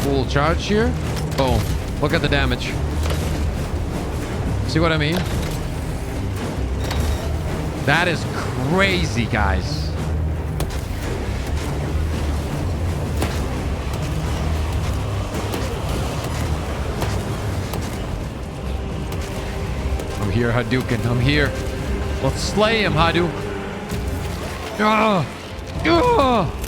full charge here. Boom. Look at the damage. See what I mean? That is crazy, guys. I'm here, Hadouken. I'm here. Let's slay him, Hadou.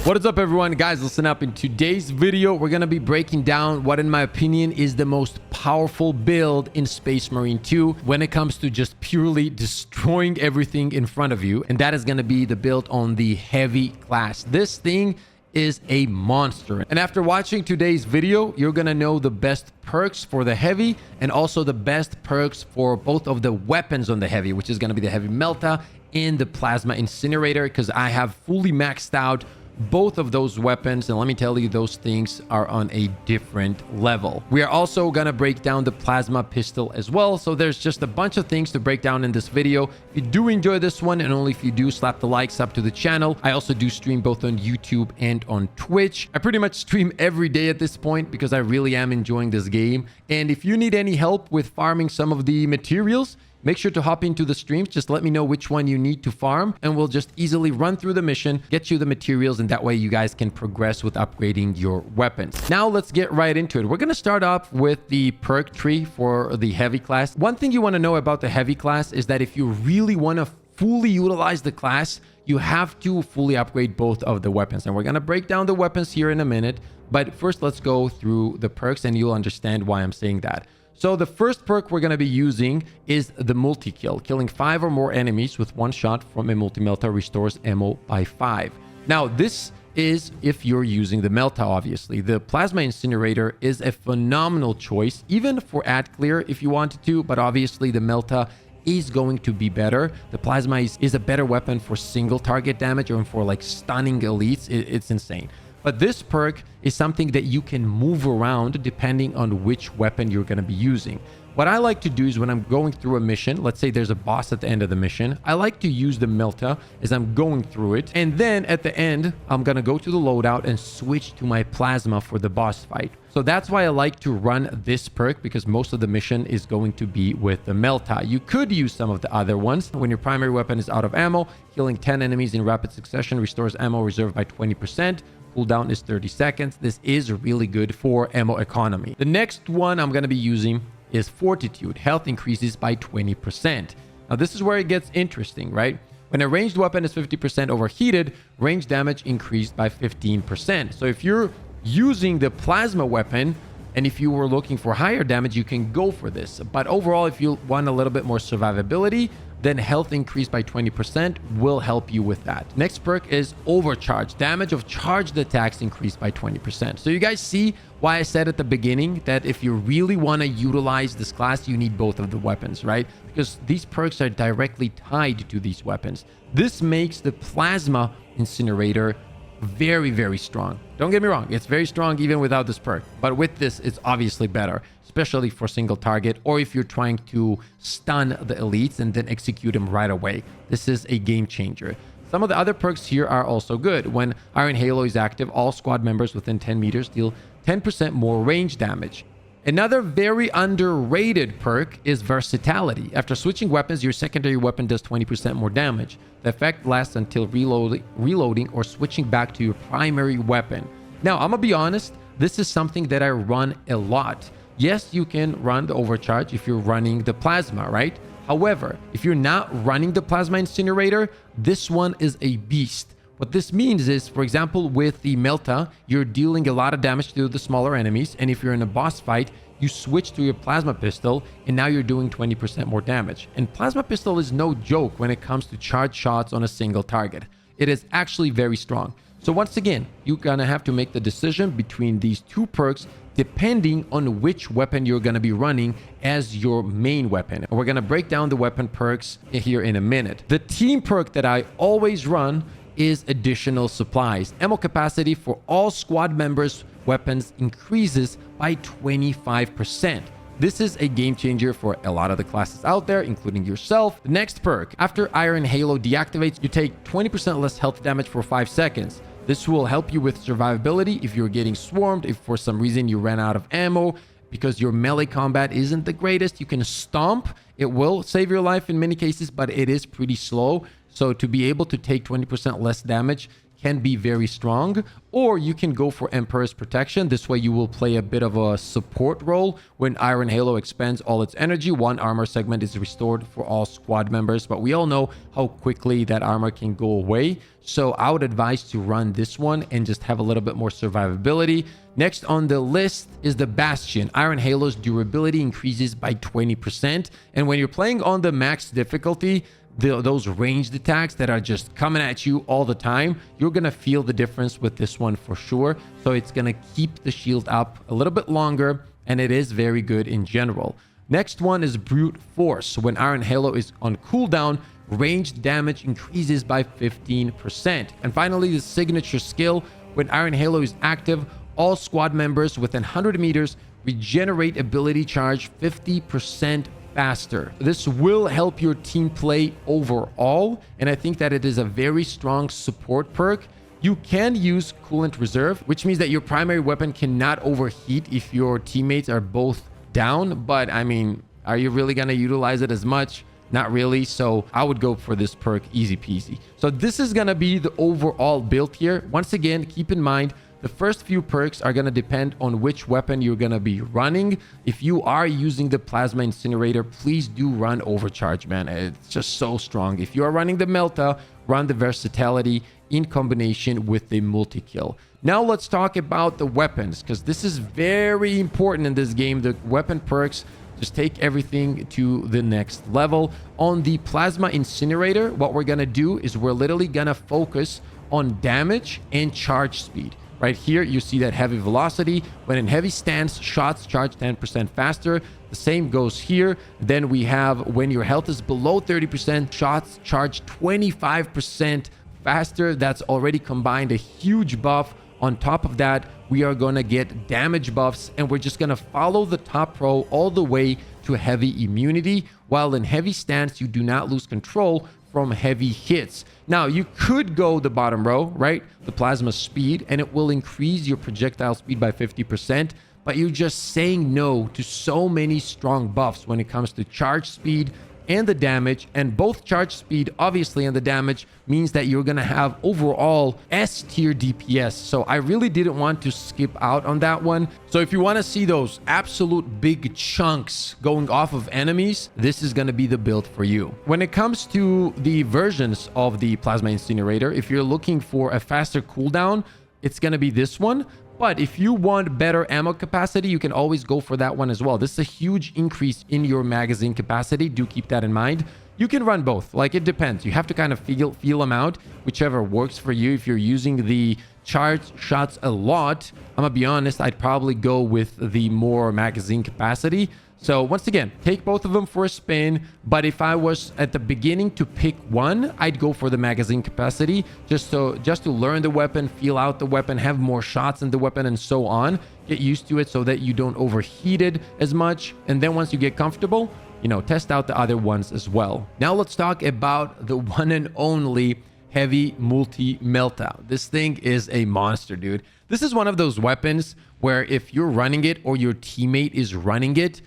What is up, everyone? Guys, listen up. In today's video, we're going to be breaking down what, in my opinion, is the most powerful build in Space Marine 2 when it comes to just purely destroying everything in front of you. And that is going to be the build on the Heavy class. This thing is a monster. And after watching today's video, you're going to know the best perks for the Heavy and also the best perks for both of the weapons on the Heavy, which is going to be the Heavy Melta and the Plasma Incinerator, because I have fully maxed out both of those weapons, and let me tell you, those things are on a different level. We are also gonna break down the plasma pistol as well, so there's just a bunch of things to break down in this video. If you do enjoy this one, and only if you do, slap the likes up to the channel. I also do stream both on YouTube and on Twitch. I pretty much stream every day at this point because I really am enjoying this game. And if you need any help with farming some of the materials, make sure to hop into the streams. Just let me know which one you need to farm, and we'll just easily run through the mission, get you the materials, and that way you guys can progress with upgrading your weapons. Now let's get right into it. We're going to start off with the perk tree for the Heavy class. One thing you want to know about the Heavy class is that if you really want to fully utilize the class, you have to fully upgrade both of the weapons. And we're going to break down the weapons here in a minute. But first, let's go through the perks, and you'll understand why I'm saying that. So the first perk we're going to be using is the multi-kill. Killing 5 or more enemies with one shot from a multi-melta restores ammo by 5. Now, this is if you're using the Melta, obviously. The Plasma Incinerator is a phenomenal choice, even for ad clear if you wanted to, but obviously the Melta is going to be better. The Plasma is a better weapon for single target damage or for like stunning elites. It's insane. But this perk is something that you can move around depending on which weapon you're going to be using. What I like to do is when I'm going through a mission, let's say there's a boss at the end of the mission, I like to use the Melta as I'm going through it. And then at the end, I'm going to go to the loadout and switch to my Plasma for the boss fight. So that's why I like to run this perk, because most of the mission is going to be with the Melta. You could use some of the other ones. When your primary weapon is out of ammo, killing 10 enemies in rapid succession restores ammo reserve by 20%. Cooldown is 30 seconds. This is really good for ammo economy. The next one I'm going to be using is Fortitude. Health increases by 20%. Now, this is where it gets interesting, right? When a ranged weapon is 50% overheated, range damage increased by 15%. So if you're using the plasma weapon, and if you were looking for higher damage, you can go for this. But overall, if you want a little bit more survivability, then health increase by 20% will help you with that. Next perk is Overcharge. Damage of charged attacks increased by 20%. So you guys see why I said at the beginning that if you really want to utilize this class, you need both of the weapons, right? Because these perks are directly tied to these weapons. This makes the Plasma Incinerator very, very strong. Don't get me wrong, it's very strong even without this perk, but with this it's obviously better, especially for single target or if you're trying to stun the elites and then execute them right away. This is a game changer. Some of the other perks here are also good. When Iron Halo is active, all squad members within 10 meters deal 10% more range damage. Another very underrated perk is Versatility. After switching weapons, your secondary weapon does 20% more damage. The effect lasts until reloading or switching back to your primary weapon. Now, I'm gonna be honest, this is something that I run a lot. Yes, you can run the Overcharge if you're running the Plasma, right? However, if you're not running the Plasma Incinerator, this one is a beast. What this means is, for example, with the Melta, you're dealing a lot of damage to the smaller enemies. And if you're in a boss fight, you switch to your Plasma Pistol, and now you're doing 20% more damage. And Plasma Pistol is no joke when it comes to charge shots on a single target. It is actually very strong. So once again, you're gonna have to make the decision between these two perks depending on which weapon you're going to be running as your main weapon. And we're going to break down the weapon perks here in a minute. The team perk that I always run is additional supplies. Ammo capacity for all squad members' weapons increases by 25%. This is a game changer for a lot of the classes out there, including yourself. The next perk, after Iron Halo deactivates, you take 20% less health damage for 5 seconds. This will help you with survivability if you're getting swarmed, if for some reason you ran out of ammo, because your melee combat isn't the greatest. You can stomp. It will save your life in many cases, but it is pretty slow. So to be able to take 20% less damage can be very strong. Or you can go for Emperor's Protection. This way you will play a bit of a support role. When Iron Halo expends all its energy, one armor segment is restored for all squad members. But we all know how quickly that armor can go away. So I would advise to run this one and just have a little bit more survivability. Next on the list is the Bastion. Iron Halo's durability increases by 20%. And when you're playing on the max difficulty, those ranged attacks that are just coming at you all the time, you're gonna feel the difference with this one for sure. So it's gonna keep the shield up a little bit longer, and it is very good in general. Next one is Brute Force. When Iron Halo is on cooldown, ranged damage increases by 15%. And finally, the signature skill. When Iron Halo is active, all squad members within 100 meters regenerate ability charge 50% faster. This will help your team play overall, and I think that it is a very strong support perk. You can use Coolant Reserve, which means that your primary weapon cannot overheat if your teammates are both down. But I mean, are you really going to utilize it as much? Not really. So I would go for this perk, easy peasy. So this is going to be the overall build here. Once again, keep in mind, the first few perks are going to depend on which weapon you're going to be running. If you are using the Plasma Incinerator, please do run Overcharge, man. It's just so strong. If you are running the Melta, run the Versatility in combination with the Multi-Kill. Now let's talk about the weapons, because this is very important in this game. The weapon perks just take everything to the next level. On the Plasma Incinerator, what we're going to do is we're literally going to focus on damage and charge speed. Right here, you see that heavy velocity. When in heavy stance, shots charge 10% faster. The same goes here. Then we have when your health is below 30%, shots charge 25% faster. That's already combined a huge buff. On top of that, we are going to get damage buffs, and we're just going to follow the top row all the way to heavy immunity. While in heavy stance, you do not lose control from heavy hits. Now, you could go the bottom row, right? The plasma speed, and it will increase your projectile speed by 50%. But you're just saying no to so many strong buffs when it comes to charge speed and the damage. And both charge speed, obviously, and the damage means that you're going to have overall S tier DPS. So I really didn't want to skip out on that one. So if you want to see those absolute big chunks going off of enemies, this is going to be the build for you. When it comes to the versions of the Plasma Incinerator, if you're looking for a faster cooldown, it's going to be this one. But if you want better ammo capacity, you can always go for that one as well. This is a huge increase in your magazine capacity. Do keep that in mind. You can run both. Like, it depends. You have to kind of feel them out, whichever works for you. If you're using the charged shots a lot, I'm going to be honest, I'd probably go with the more magazine capacity. So once again, take both of them for a spin. But if I was at the beginning to pick one, I'd go for the magazine capacity just to learn the weapon, feel out the weapon, have more shots in the weapon, and so on. Get used to it so that you don't overheat it as much. And then once you get comfortable, you know, test out the other ones as well. Now let's talk about the one and only heavy Multi-Melta. This thing is a monster, dude. This is one of those weapons where if you're running it or your teammate is running it,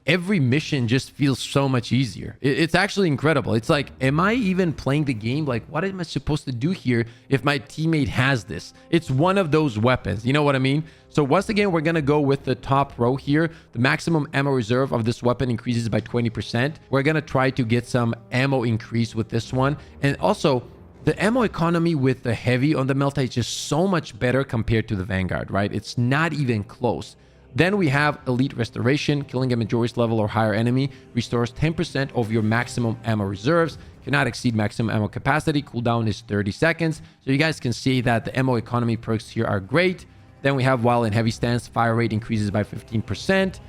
every mission just feels so much easier. It's actually incredible. It's like, am I even playing the game? Like, what am I supposed to do here if my teammate has this? It's one of those weapons. You know what I mean? So once again, we're going to go with the top row here. The maximum ammo reserve of this weapon increases by 20%. We're going to try to get some ammo increase with this one. And also, the ammo economy with the heavy on the Melta is just so much better compared to the Vanguard, right? It's not even close. Then we have Elite Restoration. Killing a Majoris level or higher enemy restores 10% of your maximum ammo reserves. Cannot exceed maximum ammo capacity. Cooldown is 30 seconds. So you guys can see that the ammo economy perks here are great. Then we have while in heavy stance, fire rate increases by 15%.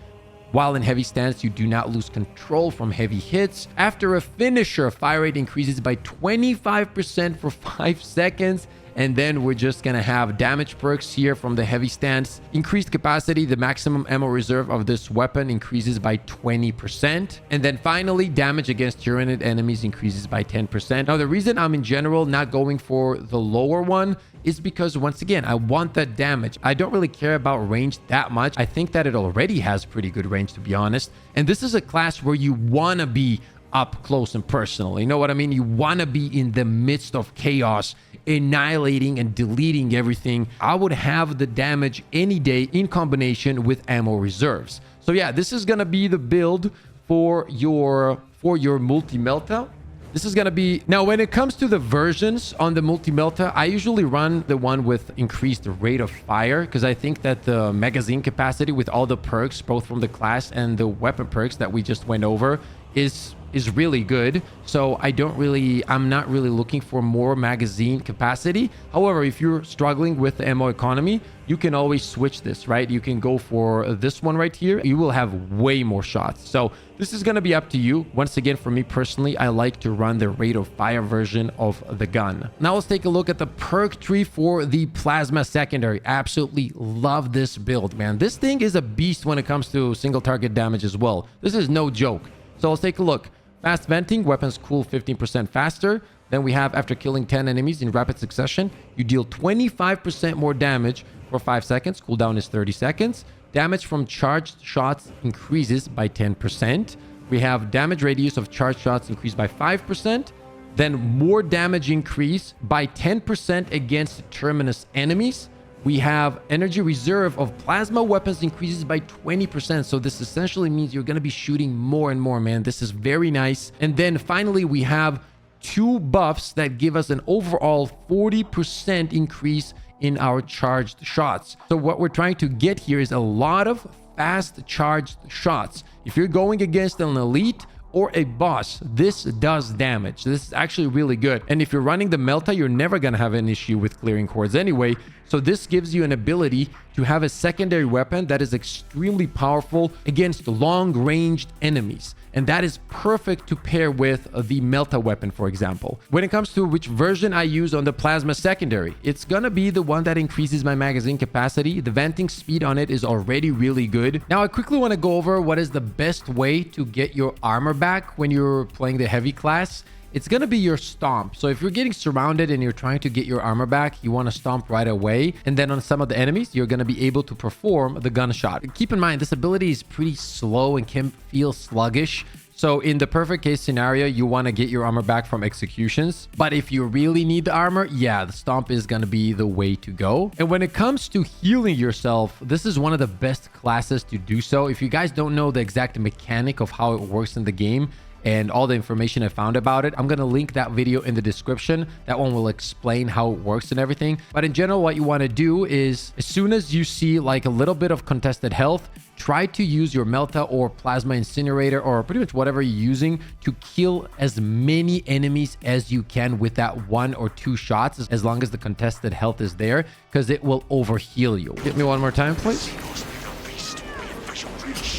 While in heavy stance, you do not lose control from heavy hits. After a finisher, fire rate increases by 25% for 5 seconds. And then we're just gonna have damage perks here from the heavy stance. Increased capacity, the maximum ammo reserve of this weapon increases by 20%. And then finally, damage against Tyranid enemies increases by 10%. Now, the reason I'm in general not going for the lower one is because, once again, I want that damage. I don't really care about range that much. I think that it already has pretty good range, to be honest. And this is a class where you want to be up close and personal. You know what I mean? You want to be in the midst of chaos, annihilating and deleting everything. I would have the damage any day in combination with ammo reserves. So yeah, this is going to be the build for your Multi-Melta. This is going to be... Now, when it comes to the versions on the Multi-Melta, I usually run the one with increased rate of fire because I think that the magazine capacity with all the perks, both from the class and the weapon perks that we just went over, is really good. So I'm not really looking for more magazine capacity. However, if you're struggling with the ammo economy, you can always switch this, right? You can go for this one right here. You will have way more shots. So this is going to be up to you. Once again, for me personally, I like to run the rate of fire version of the gun. Now let's take a look at the perk tree for the plasma secondary. Absolutely love this build, man. This thing is a beast when it comes to single target damage as well. This is no joke. So let's take a look. Fast venting, weapons cool 15% faster. Then we have, after killing 10 enemies in rapid succession, you deal 25% more damage for 5 seconds. Cooldown is 30 seconds. Damage from charged shots increases by 10%. We have damage radius of charged shots increased by 5%. Then more damage increase by 10% against terminus enemies. We have energy reserve of plasma weapons increases by 20%. So this essentially means you're going to be shooting more and more, man. This is very nice. And then finally, we have 2 buffs that give us an overall 40% increase in our charged shots. So what we're trying to get here is a lot of fast charged shots. If you're going against an elite or a boss, this does damage. This is actually really good. And if you're running the Melta, you're never going to have an issue with clearing cords anyway. So this gives you an ability to have a secondary weapon that is extremely powerful against long-ranged enemies. And that is perfect to pair with the Melta weapon, for example. When it comes to which version I use on the plasma secondary, it's going to be the one that increases my magazine capacity. The venting speed on it is already really good. Now, I quickly want to go over what is the best way to get your armor back when you're playing the heavy class. It's going to be your stomp. So if you're getting surrounded and you're trying to get your armor back, you want to stomp right away. And then on some of the enemies, you're going to be able to perform the gunshot. Keep in mind, this ability is pretty slow and can feel sluggish. So in the perfect case scenario, you want to get your armor back from executions. But if you really need the armor, yeah, the stomp is going to be the way to go. And when it comes to healing yourself, this is one of the best classes to do so. If you guys don't know the exact mechanic of how it works in the game, and all the information I found about it, I'm going to link that video in the description. That one will explain how it works and everything. But in general, what you want to do is, as soon as you see like a little bit of contested health, try to use your Melta or Plasma Incinerator or pretty much whatever you're using to kill as many enemies as you can with that 1 or 2 shots, as long as the contested health is there, because it will overheal you. Hit me one more time, please.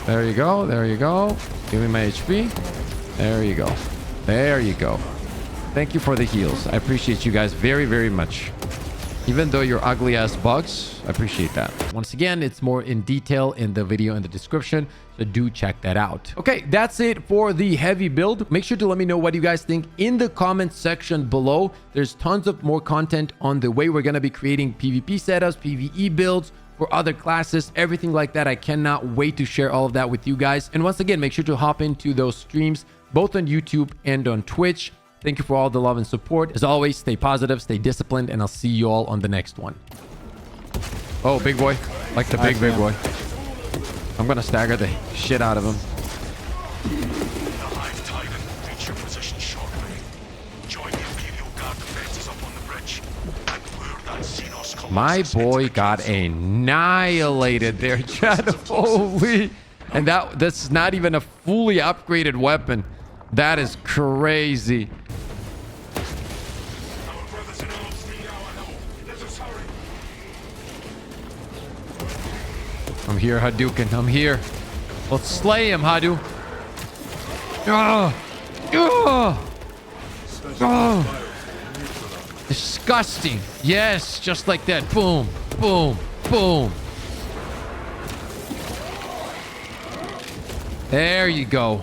There you go. There you go. Give me my HP. There you go. There you go. Thank you for the heals. I appreciate you guys very, very much. Even though you're ugly ass bugs, I appreciate that. Once again, it's more in detail in the video in the description, so do check that out. Okay, that's it for the heavy build. Make sure to let me know what you guys think in the comment section below. There's tons of more content on the way we're going to be creating PvP setups, PvE builds, for other classes, everything like that. I cannot wait to share all of that with you guys. And once again, make sure to hop into those streams, both on YouTube and on Twitch. Thank you for all the love and support. As always, stay positive, stay disciplined, and I'll see you all on the next one. Oh, big boy. Like the big boy. I'm going to stagger the shit out of him. My boy got annihilated there, chat. Holy. And that's not even a fully upgraded weapon. That is crazy. I'm here, Hadouken. I'm here. Let's slay him, Hadu. Oh. Oh. Oh. Disgusting. Yes, just like that. Boom, boom, boom. There you go.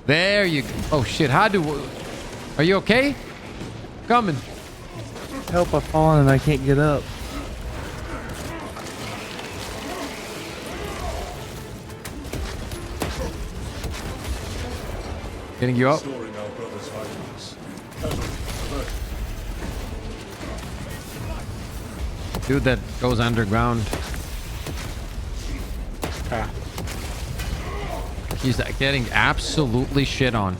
There you go. Oh, shit. How do... Are you okay? Coming. Help, I've fallen and I can't get up. Getting you up. Dude that goes underground. Ah. He's getting absolutely shit on.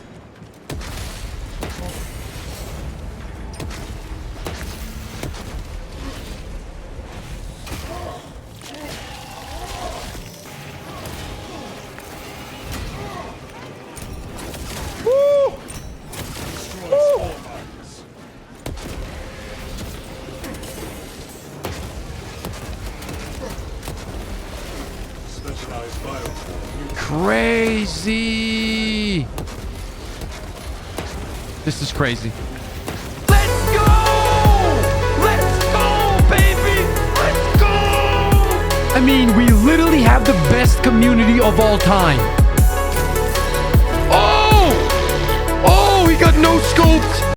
Crazy. This is crazy. Let's go! Let's go, baby! Let's go! I mean, we literally have the best community of all time.